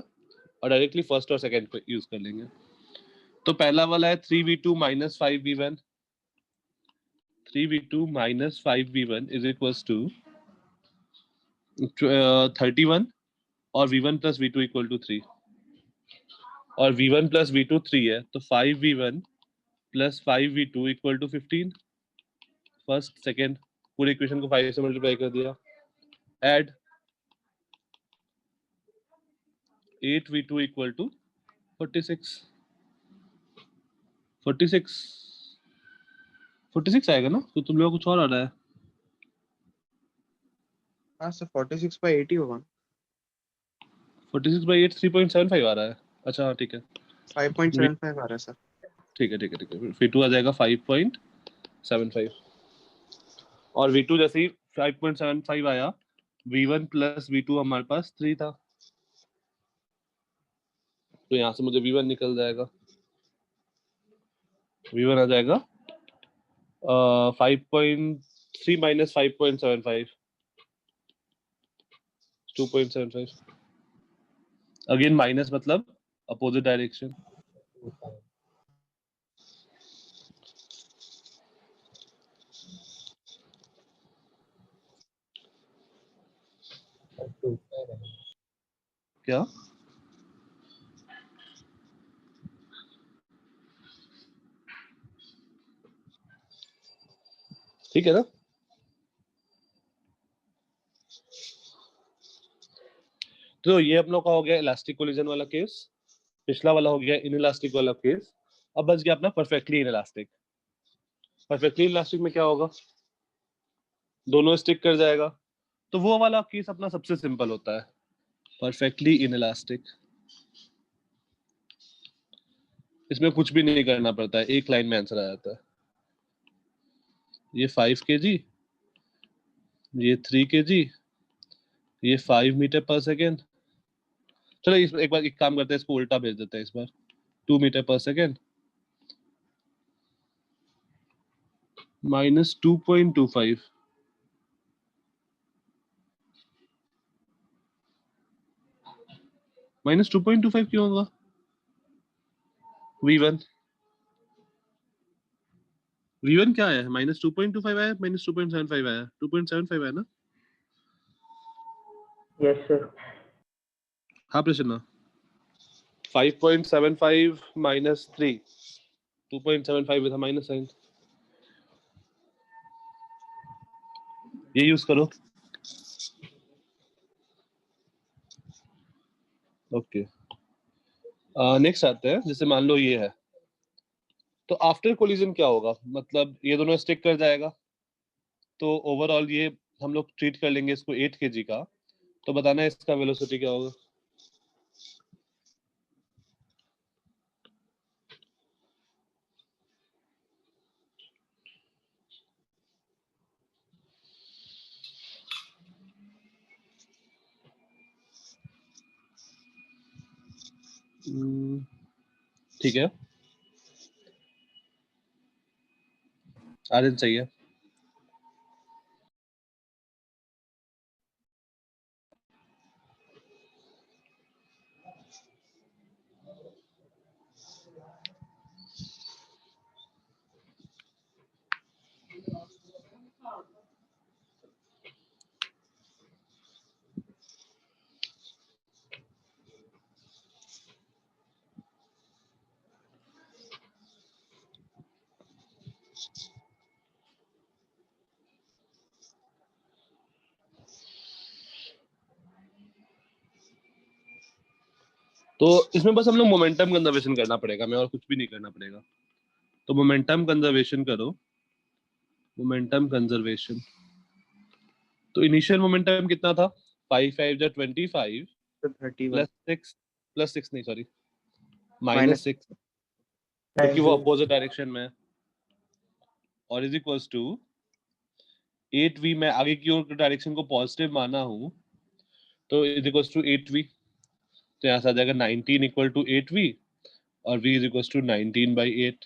और डायरेक्टली फर्स्ट और सेकंड पे यूज कर लेंगे. तो पहला वाला है 3v2 minus 5v1. 3v2 minus 5v1 is equals to 31 और v1 plus v2 equal to 3. और v1 plus v2 3 है तो 5v1 plus 5v2 equal to 15. First second पूरे इक्वेशन को 5 से मल्टीप्लाई कर दिया. Add 8v2 equal to 46. 46 आएगा ना? तो तुम लोग कुछ और आ रहा है. हाँ सर 46/80 होगा. 46/8 3.75 आ रहा है. अच्छा हाँ ठीक है 5.75 आ रहा है सर. ठीक है ठीक है ठीक है. v2 आ जाएगा 5.75 और v2 जैसे ही 5.75 आया v1 plus v2 हमारे पास 3 था. तो यहाँ से मुझे v1 निकल जाएगा. v1 आ जाएगा 5.3 minus 5.75 2.75. अगेन माइनस मतलब अपोजिट डायरेक्शन. क्या ठीक है ना? तो ये हम लोग का हो गया इलास्टिक कोलिजन वाला केस. पिछला वाला हो गया इनइलास्टिक वाला केस. अब बच गया अपना परफेक्टली इनइलास्टिक. परफेक्टली इलास्टिक में क्या होगा, दोनों स्टिक कर जाएगा. तो वो वाला केस अपना सबसे सिंपल होता है, परफेक्टली इनइलास्टिक. इसमें कुछ भी नहीं करना पड़ता है, एक लाइन में आंसर आ जाता है. ये 5 kg, ये 3 kg, ये 5 मीटर पर सेकेंड. चलो एक बार एक काम करते हैं, इसको उल्टा भेज देते हैं इस बार. 2 metre per second minus 2.25. Minus 2.25 क्यों होगा? v1 क्या है? माइनस 2.25 आया, माइनस 2.75 आया, 2.75 आया ना? Yes sir. हाँ प्रश्न 5.75 minus 3 2.75 with a minus sign. ये यूज करो. ओके नेक्स्ट आते हैं. जैसे मान लो ये है, तो आफ्टर कोलिजन क्या होगा, मतलब ये दोनों स्टिक कर जाएगा. तो ओवरऑल ये हम लोग ट्रीट कर लेंगे इसको 8 kg का. तो बताना है इसका वेलोसिटी क्या होगा. ठीक है, आर्यन सही है। तो इसमें बस हम लोग मोमेंटम कंजर्वेशन करना पड़ेगा, मैं और कुछ भी नहीं करना पड़ेगा। तो मोमेंटम कंजर्वेशन करो, मोमेंटम कंजर्वेशन। तो इनिशियल मोमेंटम कितना था? 5 5 जा 25 तो 31 प्लस 6 नहीं सॉरी Minus- -6, क्योंकि वो 19 अपोजिट डायरेक्शन में है, और इज इक्वल्स टू 8v। मैं आगे की ओर डायरेक्शन को पॉजिटिव माना हूँ, तो इज इक्वल्स टू 8v। तो यहाँ से आ जाएगा 19 इक्वल टू 8v, और v is equals to 19/8,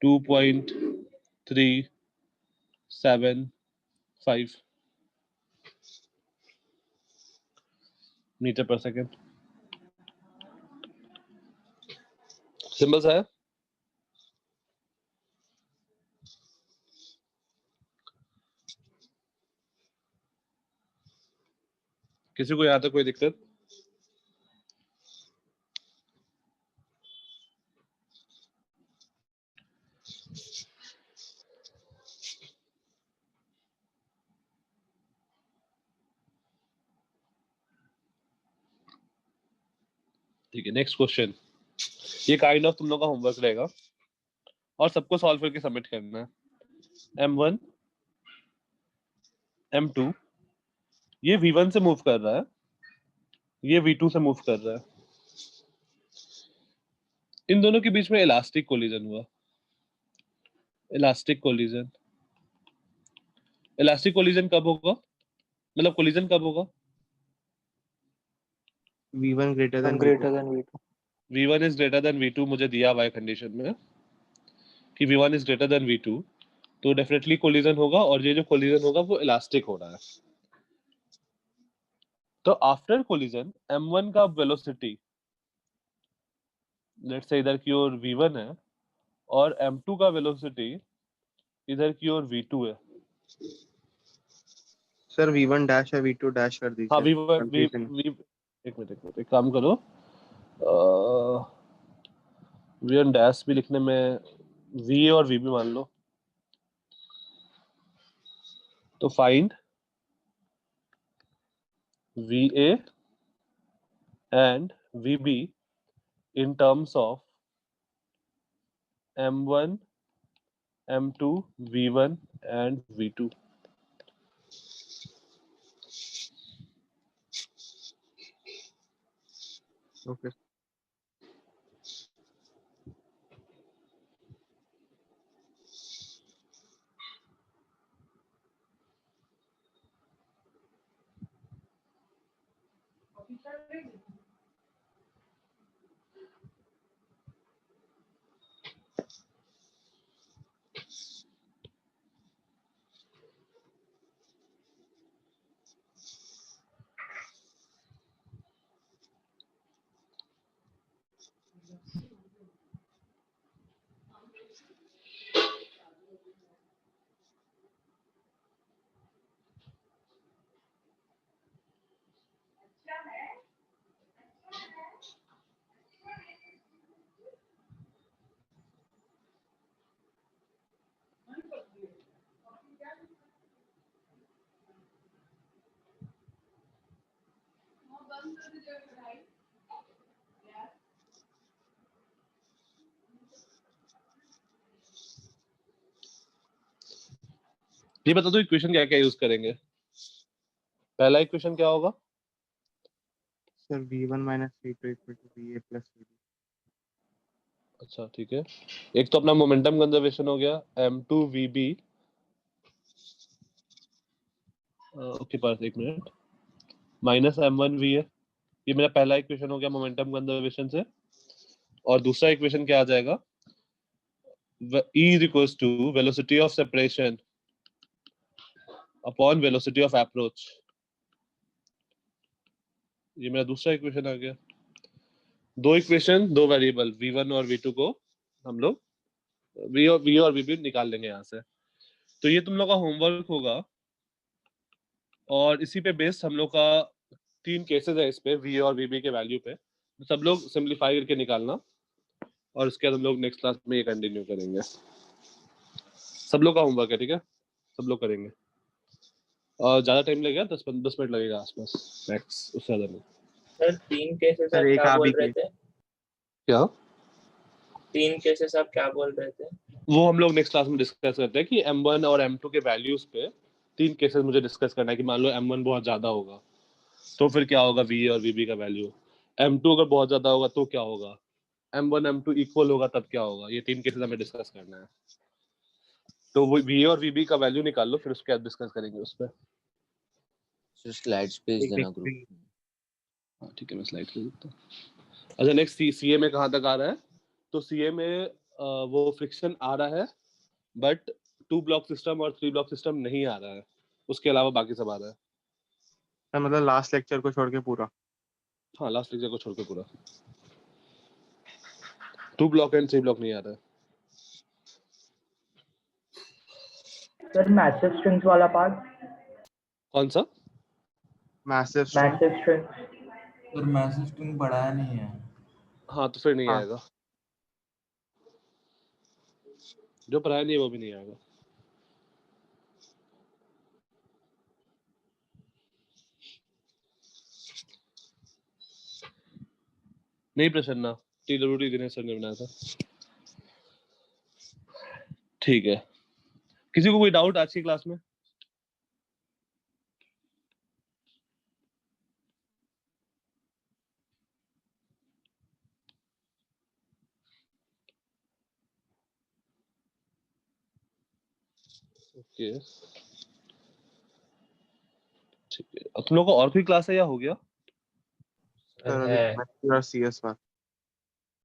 2.375 metre per second. Simple सा है। किसी को यहाँ तक कोई दिक्कत? ठीक है, नेक्स्ट क्वेश्चन। ये काइंड ऑफ तुम लोग का होमवर्क रहेगा और सबको सॉल्व करके सबमिट करना है। M1 M2 ये V1 से मूव कर रहा है, ये V2 से मूव कर रहा है। इन दोनों के बीच में इलास्टिक कोलिजन हुआ। इलास्टिक कोलिजन, इलास्टिक कोलिजन कब होगा? मतलब कोलिजन कब होगा? V1 greater than greater V2. than V2. V1 is greater than V2 मुझे दिया हुआ है कंडीशन में कि V1 is greater than V2, तो डेफिनेटली कोलिजन होगा, और ये जो कोलिजन होगा वो इलास्टिक हो रहा है। तो आफ्टर कोलिजन M1 का वेलोसिटी, लेट्स से इधर की ओर V1 है, और M2 का वेलोसिटी इधर की ओर V2 है। सर V1 डैश है V2 डैश कर दीजिए। हाँ V1 Confusion है। एक मिनट एक काम करो, V1 डैश भी लिखने में V और VB मान लो। तो find VA and VB in terms of M1, M2, V1 and V2. Okay. ये बता दो इक्वेशन क्या क्या यूज करेंगे। पहला इक्वेशन क्या होगा? Sir V1 minus V2 equal to VA plus VB. अच्छा ठीक है, एक तो अपना मोमेंटम कंजर्वेशन हो गया M2 VB। ओके पास एक मिनट, माइनस M1 VA ये मेरा पहला इक्वेशन हो गया मोमेंटम कंजर्वेशन से। और दूसरा इक्वेशन क्या आ जाएगा, E is equals to velocity of separation upon velocity of approach। ये मेरा दूसरा इक्वेशन आ गया। दो इक्वेशन, दो वेरिएबल v1 और v2 को हम लोग v और vb निकाल लेंगे यहाँ से। तो ये तुम लोग का होमवर्क होगा, और इसी पे बेस्ड हम लोग का 3 केसेस है इस पे v और vb के वैल्यू पे। तो सब लोग सिंपलीफाई करके निकालना, और उसके बाद हम लोग नेक्स्ट क्लास में ये कंटिन्यू करेंगे। सब लोग का होमवर्क है, ठीक है, सब लोग करेंगे। और ज्यादा टाइम लगेगा, 10 मिनट लगेगा आसपास मैक्स, उससे ज्यादा नहीं। सर 3 केसेस सर, आप एक क्या आप बोल ही रहे के। थे? क्या 3 केसेस आप क्या बोल रहे थे? वो हम लोग नेक्स्ट क्लास में डिस्कस करते हैं कि m1 और m2 के वैल्यूज पे 3 केसेस मुझे डिस्कस करना है कि मान लो m1 बहुत ज्यादा होगा तो फिर क्या होगा v और vb का वैल्यू, m2 अगर बहुत ज्यादा होगा तो क्या होगा, m1 m2 इक्वल होगा तब क्या होगा। ये 3 केसेस हमें डिस्कस करना है। तो वो v और vb का वैल्यू निकाल लो, फिर उसके बाद डिस्कस करेंगे उस पे। स्लाइड्स भेज देना ग्रुप। हाँ ठीक है, मैं स्लाइड कर देता हूँ। अच्छा, नेक्स्ट सीए में कहाँ तक आ रहा है? तो सीए में वो फ्रिक्शन आ रहा है, बट 2 ब्लॉक सिस्टम और 3 ब्लॉक सिस्टम नहीं आ रहा है, उसके अलावा बाकी सब आ रहा है। सर मतलब लास्ट लेक्चर को छोड़ के पूरा। हाँ, लास्ट लेक्चर को छोड़ के पूरा 2 ब्लॉक एंड 3 ब्लॉक नहीं आ रहा है। सर मैसिव स्ट्रिंग्स वाला पार्ट, कौन सा? Massive string. Massive string. Sir message string पढ़ाया नहीं है। हाँ तो फिर नहीं हाँ। आएगा, जो पढ़ाया नहीं है वो भी नहीं आएगा। नहीं प्रसन्ना, TWT दिनेश सर ने बनाया था। ठीक है, किसी को कोई डाउट आज की क्लास में? ओके ठीक है, अब तुम लोग को और कोई क्लास है या हो गया? सर है। अभी और CS बात।